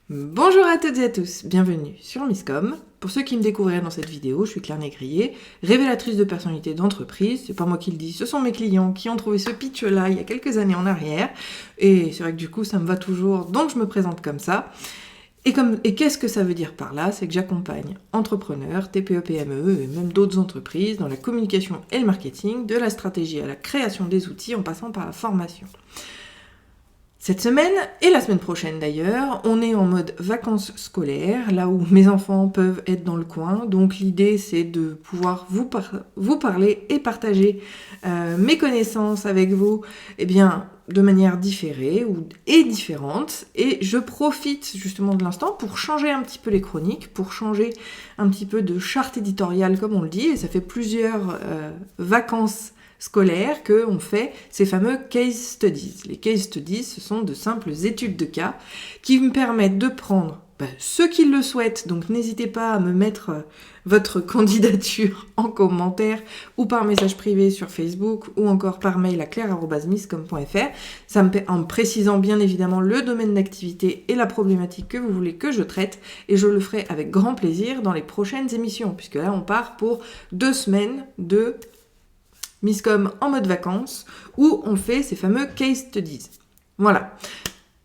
Bonjour à toutes et à tous, bienvenue sur Misscom. Pour ceux qui me découvriraient dans cette vidéo, je suis Claire Négrier, révélatrice de personnalité d'entreprise. C'est pas moi qui le dis, ce sont mes clients qui ont trouvé ce pitch-là il y a quelques années en arrière. Et c'est vrai que du coup, ça me va toujours, donc je me présente comme ça. Et qu'est-ce que ça veut dire par là? C'est que j'accompagne entrepreneurs, TPE, PME et même d'autres entreprises dans la communication et le marketing, de la stratégie à la création des outils en passant par la formation. Cette semaine, et la semaine prochaine d'ailleurs, on est en mode vacances scolaires, là où mes enfants peuvent être dans le coin. Donc l'idée, c'est de pouvoir vous parler et partager mes connaissances avec vous, de manière différée et différente. Et je profite justement de l'instant pour changer un petit peu les chroniques, pour changer un petit peu de charte éditoriale, comme on le dit. Et ça fait plusieurs vacances scolaire qu'on fait ces fameux case studies. Les case studies, ce sont de simples études de cas qui me permettent de prendre ceux qui le souhaitent, donc n'hésitez pas à me mettre votre candidature en commentaire ou par message privé sur Facebook ou encore par mail à claire@misscom.fr, en précisant bien évidemment le domaine d'activité et la problématique que vous voulez que je traite, et je le ferai avec grand plaisir dans les prochaines émissions, puisque là on part pour 2 semaines de Misscom en mode vacances, où on fait ces fameux case studies. Voilà,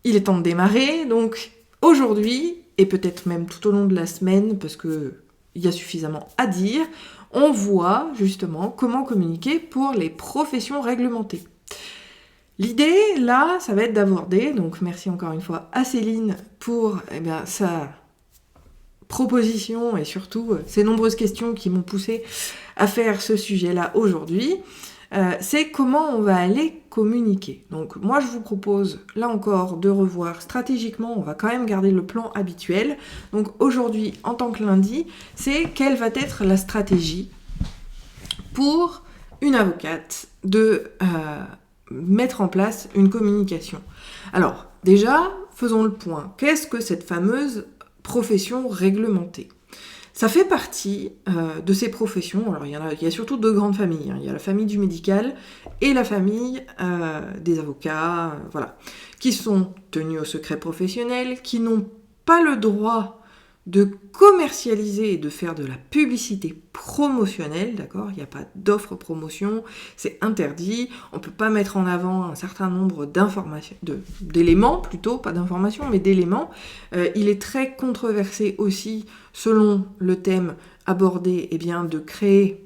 il est temps de démarrer, donc aujourd'hui, et peut-être même tout au long de la semaine, parce qu'il y a suffisamment à dire, on voit justement comment communiquer pour les professions réglementées. L'idée, là, ça va être d'aborder, donc merci encore une fois à Céline pour sa propositions et surtout ces nombreuses questions qui m'ont poussé à faire ce sujet-là aujourd'hui, c'est comment on va aller communiquer. Donc moi je vous propose là encore de revoir stratégiquement, on va quand même garder le plan habituel. Donc aujourd'hui en tant que lundi, c'est quelle va être la stratégie pour une avocate de mettre en place une communication. Alors déjà, faisons le point. Qu'est-ce que cette fameuse profession réglementée? Ça fait partie de ces professions. Alors il y a surtout 2 grandes familles. Il y a la famille du médical et la famille des avocats, qui sont tenus au secret professionnel, qui n'ont pas le droit de commercialiser et de faire de la publicité promotionnelle, d'accord? Il n'y a pas d'offre promotion, c'est interdit, on ne peut pas mettre en avant un certain nombre d'éléments, plutôt, pas d'informations, mais d'éléments. Il est très controversé aussi, selon le thème abordé, de créer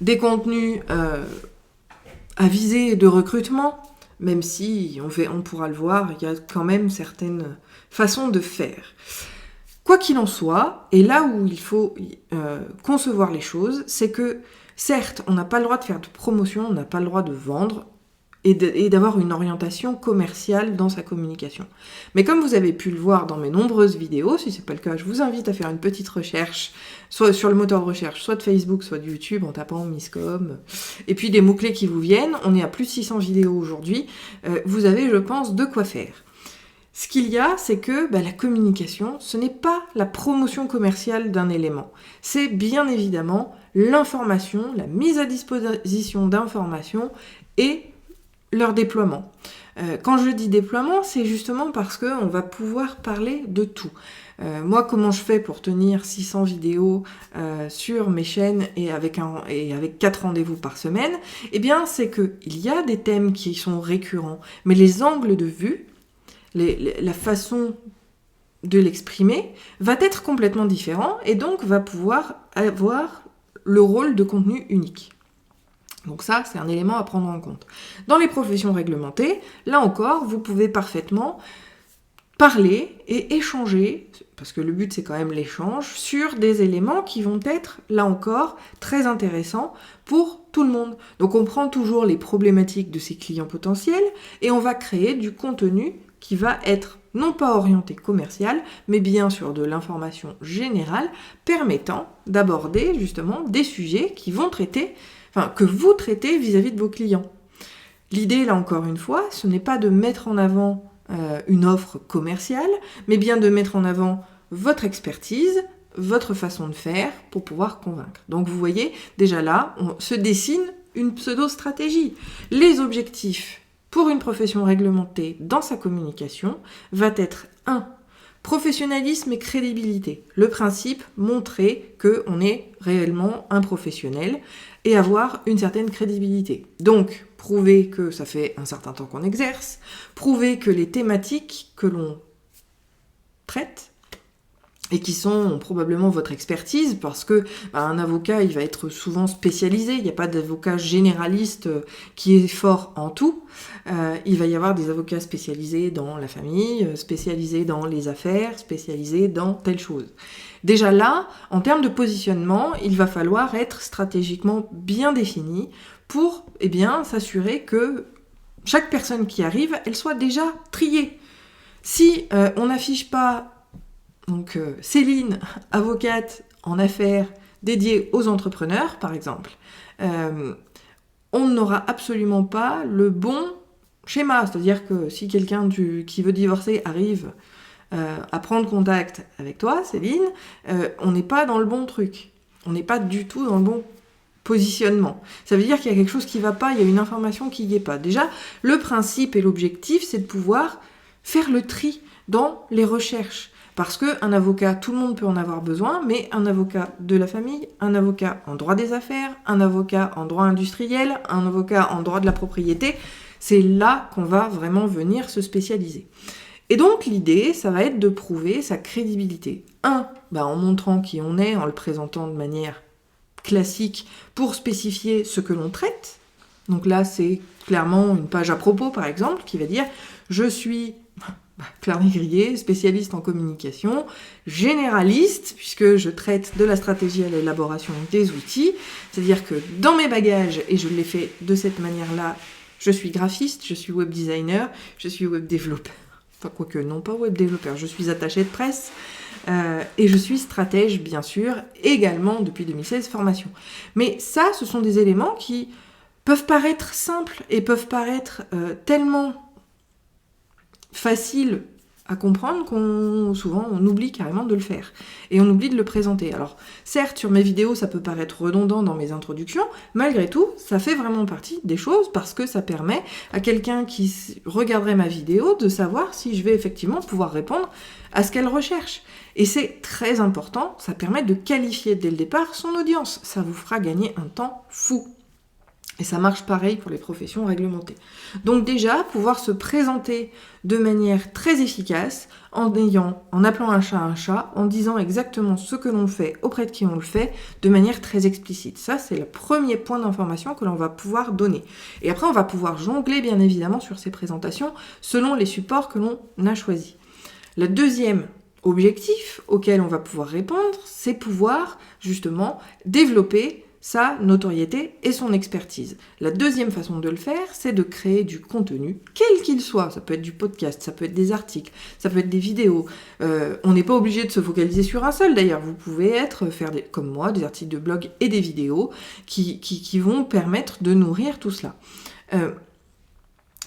des contenus à visée de recrutement, même si, on pourra le voir, il y a quand même certaines façons de faire. Quoi qu'il en soit, et là où il faut concevoir les choses, c'est que, certes, on n'a pas le droit de faire de promotion, on n'a pas le droit de vendre et d'avoir une orientation commerciale dans sa communication. Mais comme vous avez pu le voir dans mes nombreuses vidéos, si c'est pas le cas, je vous invite à faire une petite recherche, soit sur le moteur de recherche, soit de Facebook, soit de YouTube, en tapant Misscom, et puis des mots-clés qui vous viennent. On est à plus de 600 vidéos aujourd'hui. Vous avez, je pense, de quoi faire. Ce qu'il y a, c'est que la communication, ce n'est pas la promotion commerciale d'un élément. C'est bien évidemment l'information, la mise à disposition d'informations et leur déploiement. Quand je dis déploiement, c'est justement parce qu'on va pouvoir parler de tout. Moi, comment je fais pour tenir 600 vidéos sur mes chaînes et avec 4 rendez-vous par semaine? C'est qu'il y a des thèmes qui sont récurrents, mais les angles de vue, la façon de l'exprimer va être complètement différent et donc va pouvoir avoir le rôle de contenu unique. Donc ça, c'est un élément à prendre en compte. Dans les professions réglementées, là encore, vous pouvez parfaitement parler et échanger, parce que le but c'est quand même l'échange, sur des éléments qui vont être, là encore, très intéressants pour tout le monde. Donc on prend toujours les problématiques de ses clients potentiels et on va créer du contenu qui va être non pas orienté commercial, mais bien sûr de l'information générale permettant d'aborder justement des sujets que vous traitez vis-à-vis de vos clients. L'idée, là encore une fois, ce n'est pas de mettre en avant une offre commerciale, mais bien de mettre en avant votre expertise, votre façon de faire pour pouvoir convaincre. Donc vous voyez, déjà là, on se dessine une pseudo-stratégie. Les objectifs pour une profession réglementée dans sa communication va être 1. Professionnalisme et crédibilité. Le principe, montrer qu'on est réellement un professionnel et avoir une certaine crédibilité. Donc, prouver que ça fait un certain temps qu'on exerce, prouver que les thématiques que l'on traite et qui sont probablement votre expertise, parce que un avocat, il va être souvent spécialisé, il n'y a pas d'avocat généraliste qui est fort en tout. Il va y avoir des avocats spécialisés dans la famille, spécialisés dans les affaires, spécialisés dans telle chose. Déjà là, en termes de positionnement, il va falloir être stratégiquement bien défini pour s'assurer que chaque personne qui arrive, elle soit déjà triée. Si on n'affiche pas Céline, avocate en affaires dédiée aux entrepreneurs, par exemple, on n'aura absolument pas le bon schéma. C'est-à-dire que si quelqu'un qui veut divorcer arrive à prendre contact avec toi, Céline, on n'est pas dans le bon truc. On n'est pas du tout dans le bon positionnement. Ça veut dire qu'il y a quelque chose qui ne va pas, il y a une information qui n'y est pas. Déjà, le principe et l'objectif, c'est de pouvoir faire le tri dans les recherches. Parce qu'un avocat, tout le monde peut en avoir besoin, mais un avocat de la famille, un avocat en droit des affaires, un avocat en droit industriel, un avocat en droit de la propriété, c'est là qu'on va vraiment venir se spécialiser. Et donc l'idée, ça va être de prouver sa crédibilité. En montrant qui on est, en le présentant de manière classique pour spécifier ce que l'on traite. Donc là, c'est clairement une page à propos, par exemple, qui va dire « Je suis... » Claire Négrier, spécialiste en communication, généraliste, puisque je traite de la stratégie à l'élaboration des outils, c'est-à-dire que dans mes bagages, et je l'ai fait de cette manière-là, je suis graphiste, je suis web designer, je suis web développeur, enfin quoique non pas web développeur, je suis attachée de presse, et je suis stratège, bien sûr, également depuis 2016, formation. Mais ça, ce sont des éléments qui peuvent paraître simples et peuvent paraître tellement facile à comprendre souvent on oublie carrément de le faire et on oublie de le présenter. Alors certes sur mes vidéos ça peut paraître redondant dans mes introductions, malgré tout ça fait vraiment partie des choses parce que ça permet à quelqu'un qui regarderait ma vidéo de savoir si je vais effectivement pouvoir répondre à ce qu'elle recherche. Et c'est très important, ça permet de qualifier dès le départ son audience, ça vous fera gagner un temps fou. Et ça marche pareil pour les professions réglementées. Donc déjà, pouvoir se présenter de manière très efficace, en appelant un chat, en disant exactement ce que l'on fait, auprès de qui on le fait, de manière très explicite. Ça, c'est le premier point d'information que l'on va pouvoir donner. Et après, on va pouvoir jongler, bien évidemment, sur ces présentations, selon les supports que l'on a choisis. Le deuxième objectif auquel on va pouvoir répondre, c'est pouvoir, justement, développer sa notoriété et son expertise. La deuxième façon de le faire, c'est de créer du contenu, quel qu'il soit. Ça peut être du podcast, ça peut être des articles, ça peut être des vidéos. On n'est pas obligé de se focaliser sur un seul d'ailleurs. Vous pouvez faire comme moi, des articles de blog et des vidéos qui vont permettre de nourrir tout cela.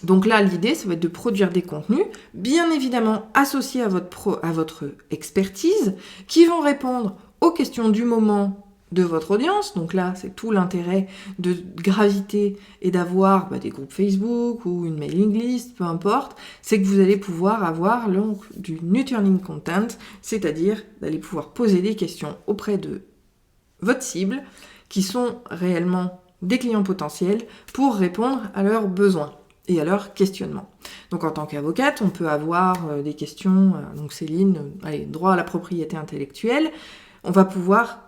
Donc là, l'idée, ça va être de produire des contenus, bien évidemment associés à votre expertise, qui vont répondre aux questions du moment de votre audience. Donc là, c'est tout l'intérêt de graviter et d'avoir des groupes Facebook ou une mailing list, peu importe, c'est que vous allez pouvoir avoir du nurturing content, c'est-à-dire d'aller pouvoir poser des questions auprès de votre cible qui sont réellement des clients potentiels pour répondre à leurs besoins et à leurs questionnements. Donc en tant qu'avocate, on peut avoir des questions, donc Céline, droit à la propriété intellectuelle, on va pouvoir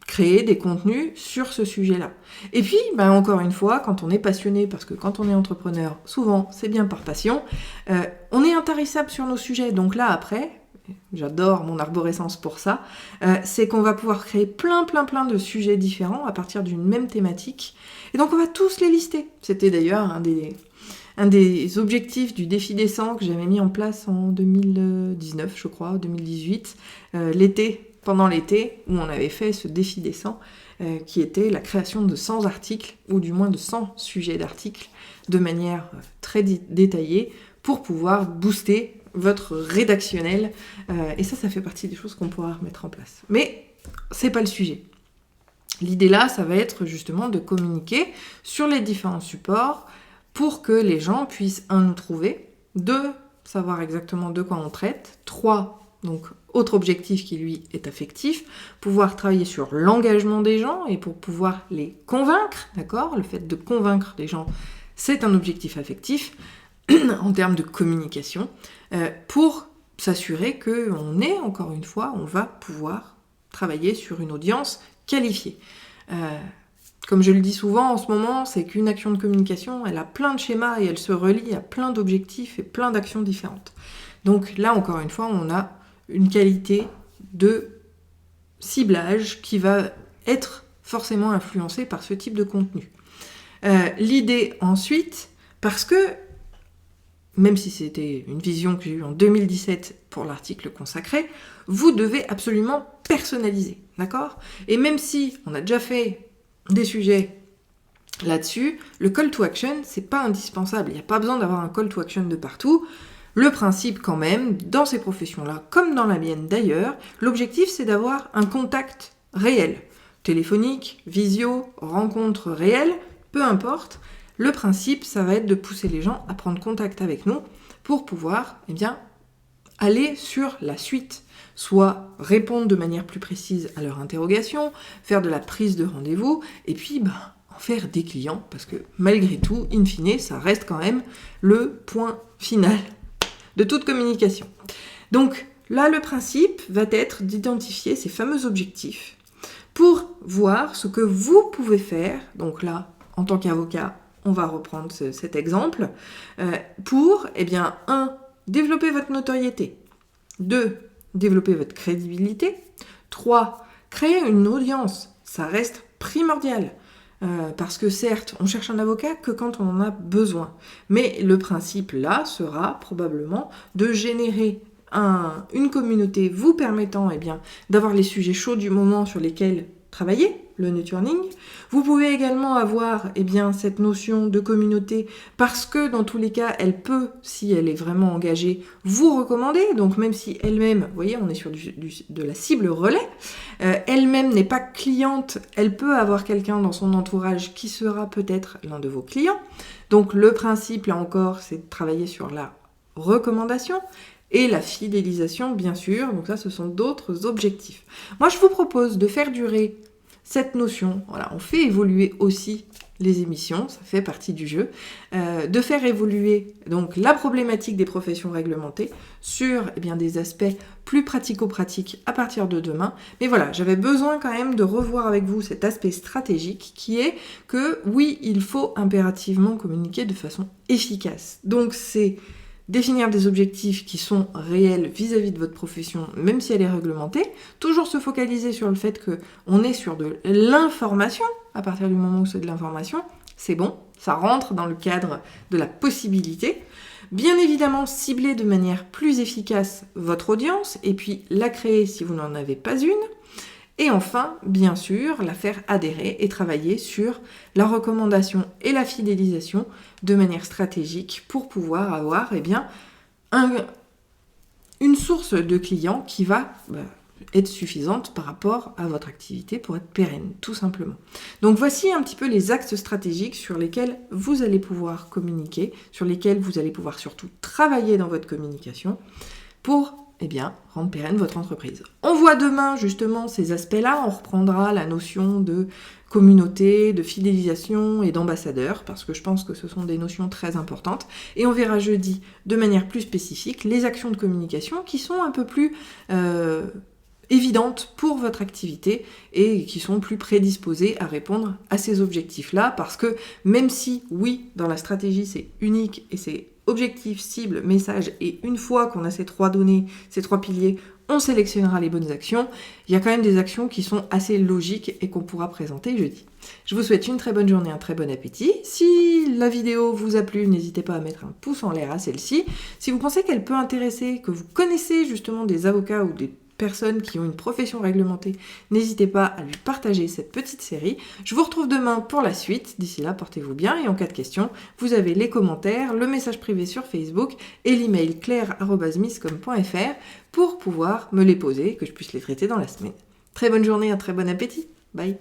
créer des contenus sur ce sujet-là. Et puis, encore une fois, quand on est passionné, parce que quand on est entrepreneur, souvent, c'est bien par passion, on est intarissable sur nos sujets. Donc là, après, j'adore mon arborescence pour ça, c'est qu'on va pouvoir créer plein de sujets différents à partir d'une même thématique. Et donc, on va tous les lister. C'était d'ailleurs un des objectifs du défi des 100 que j'avais mis en place en 2019, je crois, 2018, pendant l'été, où on avait fait ce défi des 100, qui était la création de 100 articles, ou du moins de 100 sujets d'articles, de manière très détaillée, pour pouvoir booster votre rédactionnel. Et ça fait partie des choses qu'on pourra remettre en place. Mais c'est pas le sujet. L'idée là, ça va être justement de communiquer sur les différents supports pour que les gens puissent, nous trouver, 2, savoir exactement de quoi on traite, 3, donc autre objectif qui lui est affectif, pouvoir travailler sur l'engagement des gens et pour pouvoir les convaincre, d'accord ? Le fait de convaincre les gens, c'est un objectif affectif en termes de communication, pour s'assurer qu'on est, encore une fois, on va pouvoir travailler sur une audience qualifiée. Comme je le dis souvent en ce moment, c'est qu'une action de communication, elle a plein de schémas et elle se relie à plein d'objectifs et plein d'actions différentes. Donc là, encore une fois, on a une qualité de ciblage qui va être forcément influencée par ce type de contenu. L'idée ensuite, parce que, même si c'était une vision que j'ai eue en 2017 pour l'article consacré, vous devez absolument personnaliser, d'accord ? Et même si on a déjà fait des sujets là-dessus, le call to action, c'est pas indispensable. Il n'y a pas besoin d'avoir un call to action de partout. Le principe quand même, dans ces professions-là, comme dans la mienne d'ailleurs, l'objectif c'est d'avoir un contact réel. Téléphonique, visio, rencontre réelle, peu importe. Le principe, ça va être de pousser les gens à prendre contact avec nous pour pouvoir, aller sur la suite. Soit répondre de manière plus précise à leurs interrogations, faire de la prise de rendez-vous, et puis en faire des clients, parce que malgré tout, in fine, ça reste quand même le point final de toute communication. Donc là, le principe va être d'identifier ces fameux objectifs pour voir ce que vous pouvez faire. Donc là, en tant qu'avocat, on va reprendre cet exemple, pour, 1, développer votre notoriété, 2, développer votre crédibilité, 3, créer une audience, ça reste primordial. Parce que certes, on cherche un avocat que quand on en a besoin. Mais le principe là sera probablement de générer une communauté vous permettant d'avoir les sujets chauds du moment sur lesquels travailler, le nurturing. Vous pouvez également avoir cette notion de communauté parce que dans tous les cas, elle peut, si elle est vraiment engagée, vous recommander. Donc même si elle-même, vous voyez, on est sur de la cible relais, elle-même n'est pas cliente, elle peut avoir quelqu'un dans son entourage qui sera peut-être l'un de vos clients. Donc le principe, là encore, c'est de travailler sur la recommandation et la fidélisation, bien sûr. Donc ça, ce sont d'autres objectifs. Moi, je vous propose de faire durer cette notion. Voilà, on fait évoluer aussi les émissions, ça fait partie du jeu, de faire évoluer donc la problématique des professions réglementées sur des aspects plus pratico-pratiques à partir de demain. Mais voilà, j'avais besoin quand même de revoir avec vous cet aspect stratégique qui est que oui, il faut impérativement communiquer de façon efficace. Donc c'est définir des objectifs qui sont réels vis-à-vis de votre profession, même si elle est réglementée, toujours se focaliser sur le fait qu'on est sur de l'information, à partir du moment où c'est de l'information, c'est bon, ça rentre dans le cadre de la possibilité. Bien évidemment, cibler de manière plus efficace votre audience, et puis la créer si vous n'en avez pas une. Et enfin, bien sûr, la faire adhérer et travailler sur la recommandation et la fidélisation de manière stratégique pour pouvoir avoir une source de clients qui va être suffisante par rapport à votre activité pour être pérenne, tout simplement. Donc voici un petit peu les axes stratégiques sur lesquels vous allez pouvoir communiquer, sur lesquels vous allez pouvoir surtout travailler dans votre communication pour rendre pérenne votre entreprise. On voit demain justement ces aspects-là, on reprendra la notion de communauté, de fidélisation et d'ambassadeur, parce que je pense que ce sont des notions très importantes, et on verra jeudi de manière plus spécifique les actions de communication qui sont un peu plus évidentes pour votre activité et qui sont plus prédisposées à répondre à ces objectifs-là, parce que même si, oui, dans la stratégie c'est unique et c'est objectif, cible, message, et une fois qu'on a ces 3 données, ces 3 piliers, on sélectionnera les bonnes actions. Il y a quand même des actions qui sont assez logiques et qu'on pourra présenter jeudi. Je vous souhaite une très bonne journée, un très bon appétit. Si la vidéo vous a plu, n'hésitez pas à mettre un pouce en l'air à celle-ci. Si vous pensez qu'elle peut intéresser, que vous connaissez justement des avocats ou des personnes qui ont une profession réglementée, n'hésitez pas à lui partager cette petite série. Je vous retrouve demain pour la suite. D'ici là, portez-vous bien et en cas de questions, vous avez les commentaires, le message privé sur Facebook et l'email claire@miscom.fr pour pouvoir me les poser et que je puisse les traiter dans la semaine. Très bonne journée, un très bon appétit. Bye.